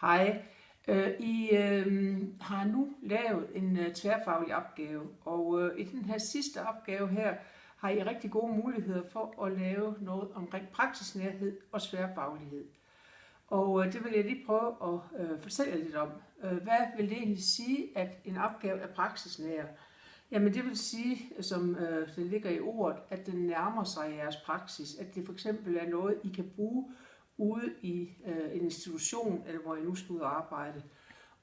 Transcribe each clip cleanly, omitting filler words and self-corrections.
Hej. I har nu lavet en tværfaglig opgave, og i den her sidste opgave her har I rigtig gode muligheder for at lave noget omkring praksisnærhed og tværfaglighed. Og det vil jeg lige prøve at fortælle jer lidt om. Hvad vil det egentlig sige, at en opgave er praksisnær? Jamen det vil sige, som det ligger i ordet, at den nærmer sig jeres praksis. At det for eksempel er noget, I kan bruge ude i en institution, eller hvor I nu skal ud og arbejde.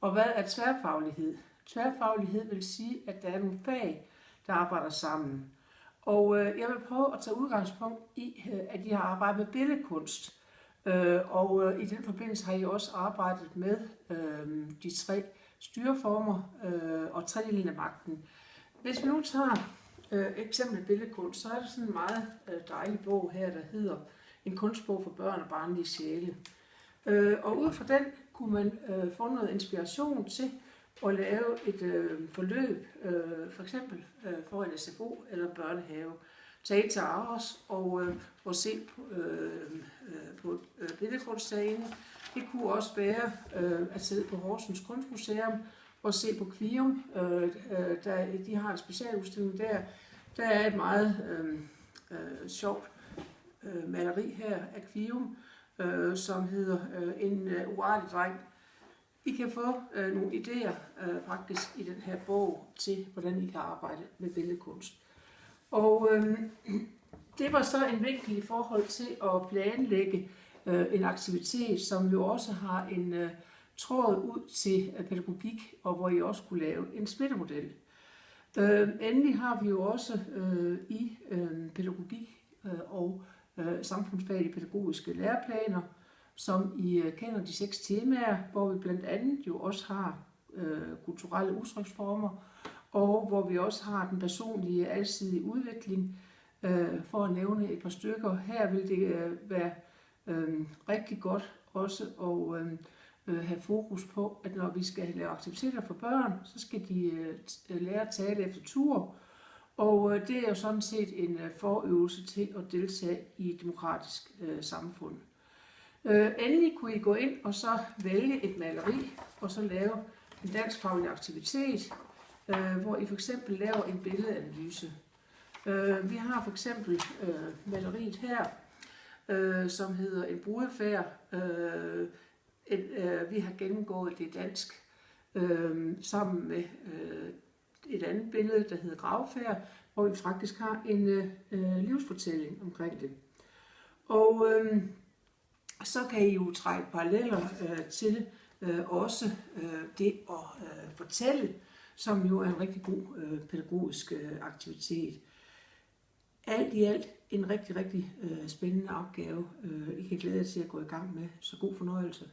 Og hvad er tværfaglighed? Tværfaglighed vil sige, at der er nogle fag, der arbejder sammen. Og jeg vil prøve at tage udgangspunkt i, at I har arbejdet med billedkunst. Og i den forbindelse har I også arbejdet med de 3 styreformer og tredelingen af magten. Hvis vi nu tager eksempel billedkunst, så er der sådan en meget dejlig bog her, der hedder En kunstbog for børn og barnlige sjæle. Og ud fra den kunne man få noget inspiration til at lave et forløb, for eksempel for en SFO eller børnehave. Tage ind til Aros og se på billedkunst derinde. Det kunne også være at sidde på Horsens Kunstmuseum og se på Kvium. De har en specialudstilling der. Der er et meget sjovt maleri her af Kvium, som hedder En uartig dreng. I kan få nogle idéer faktisk i den her bog til, hvordan I kan arbejde med billedkunst. Og det var så en vinkel i forhold til at planlægge en aktivitet, som jo også har en tråd ud til pædagogik, og hvor I også kunne lave en splittermodel. Endelig har vi jo også i pædagogik og samfundsfag i pædagogiske læreplaner, som I kender de 6 temaer, hvor vi blandt andet jo også har kulturelle udtryksformer, og hvor vi også har den personlige alsidige udvikling. For at nævne et par stykker, her vil det være rigtig godt også at have fokus på, at når vi skal lave aktiviteter for børn, så skal de lære at tale efter tur. Og det er jo sådan set en forøvelse til at deltage i et demokratisk samfund. Endelig kunne I gå ind og så vælge et maleri, og så lave en danskfaglig aktivitet, hvor I for eksempel laver en billedanalyse. Vi har for eksempel maleriet her, som hedder En brudefærd. Vi har gennemgået det dansk sammen med et andet billede, der hedder Gravfærd, hvor vi faktisk har en livsfortælling omkring det. Og så kan I jo trække paralleller til også det at fortælle, som jo er en rigtig god pædagogisk aktivitet. Alt i alt en rigtig spændende opgave. I kan glæde jer til at gå i gang med. Så god fornøjelse.